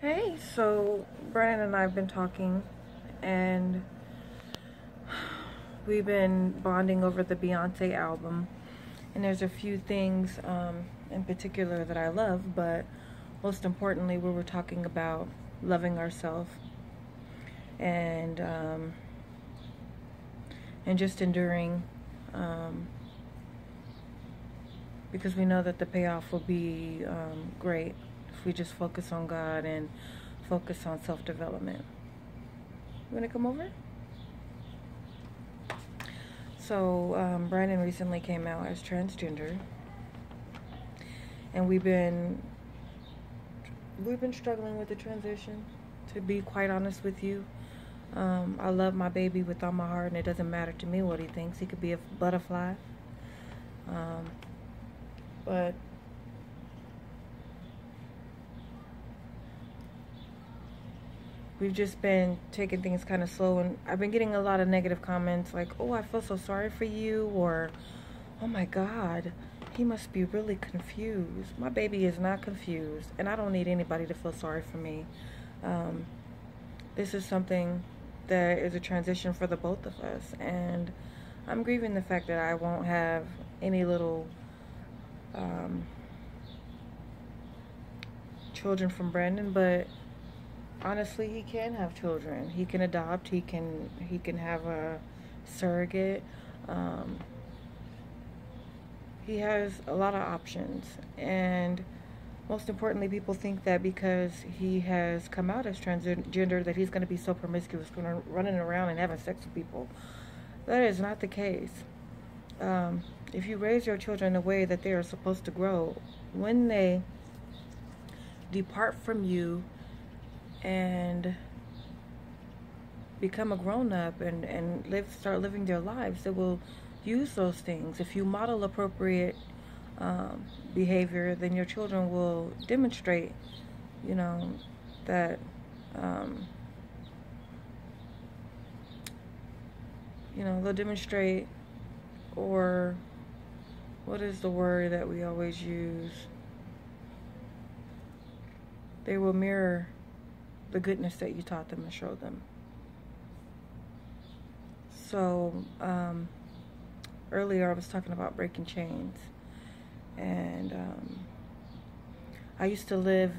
Hey, so Brandon and I have been talking, and we've been bonding over the Beyonce album. And there's a few things in particular that I love, but most importantly, we were talking about loving ourselves and just enduring, because we know that the payoff will be great if we just focus on God and focus on self-development. You want to come over? So Brandon recently came out as transgender, and we've been struggling with the transition, to be quite honest with you. I love my baby with all my heart, and it doesn't matter to me what he thinks. He could be a butterfly. But we've just been taking things kind of slow, and I've been getting a lot of negative comments like, oh, I feel so sorry for you, or oh my God, he must be really confused. My baby is not confused, and I don't need anybody to feel sorry for me. This is something that is a transition for the both of us, and I'm grieving the fact that I won't have any little children from Brandon, but honestly, he can have children. He can adopt. He can have a surrogate. He has a lot of options, and most importantly, people think that because he has come out as transgender that he's going to be so promiscuous, running around and having sex with people. That is not the case. If you raise your children the way that they are supposed to grow, when they depart from you and become a grown-up and start living their lives, they will use those things. If you model appropriate behavior, then your children will demonstrate, that they'll demonstrate, or what is the word that we always use? They will mirror the goodness that you taught them and show them. So earlier I was talking about breaking chains, and I used to live,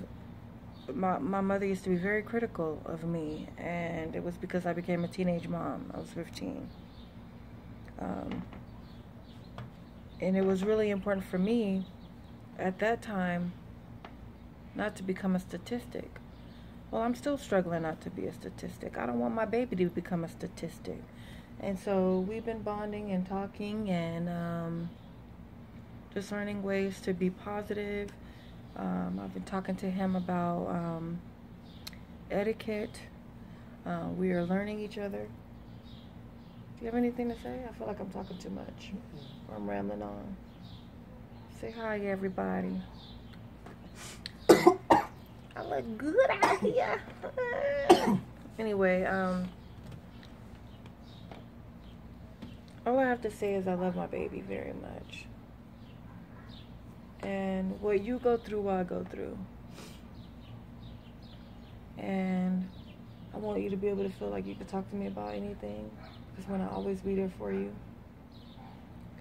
my mother used to be very critical of me, and it was because I became a teenage mom. I was 15. And it was really important for me at that time not to become a statistic. Well, I'm still struggling not to be a statistic. I don't want my baby to become a statistic. And so we've been bonding and talking and just learning ways to be positive. I've been talking to him about etiquette. We are learning each other. Do you have anything to say? I feel like I'm talking too much, or I'm rambling on. Say hi, everybody. I look good out here. Anyway, all I have to say is I love my baby very much. And what you go through, I go through. And I want you to be able to feel like you can talk to me about anything, because I want to always be there for you.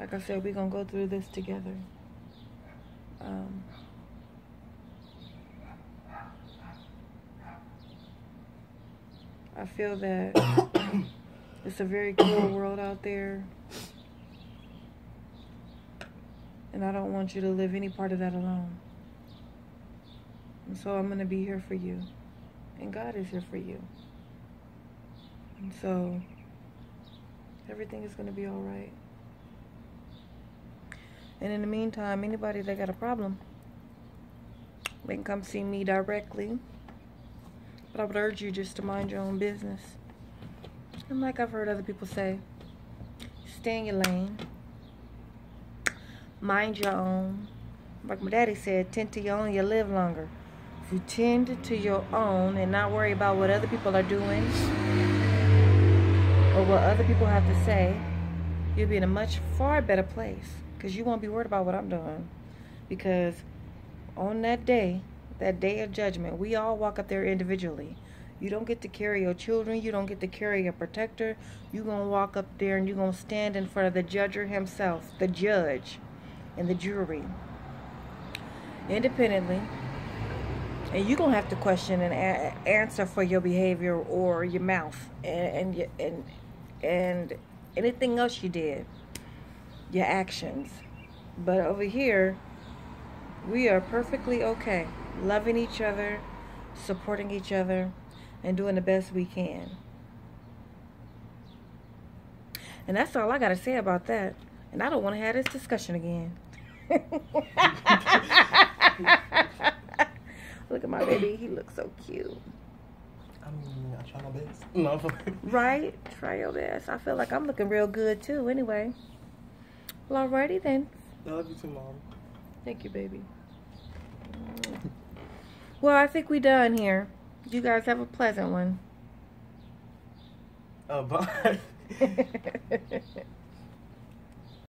Like I said, we're going to go through this together. I feel that it's a very cruel world out there, and I don't want you to live any part of that alone. And so I'm going to be here for you, and God is here for you. And so everything is going to be all right. And in the meantime, anybody that got a problem, they can come see me directly. But I would urge you just to mind your own business. And like I've heard other people say, stay in your lane. Mind your own. Like my daddy said, tend to your own, you live longer. If you tend to your own and not worry about what other people are doing or what other people have to say, you'll be in a much far better place, because you won't be worried about what I'm doing. Because on that day that day of judgment, we all walk up there individually. You don't get to carry your children. You don't get to carry a protector. You're going to walk up there and you're going to stand in front of the judger himself, the judge and the jury, independently. And you're going to have to question and answer for your behavior or your mouth and anything else you did, your actions. But over here, we are perfectly okay, loving each other, supporting each other, and doing the best we can. And that's all I got to say about that. And I don't want to have this discussion again. Look at my baby. He looks so cute. I mean, I try my best. No. Right? Try your best. I feel like I'm looking real good, too, anyway. Well, alrighty then. I love you too, Mom. Thank you, baby. Well, I think we done here. You guys have a pleasant one. Bye.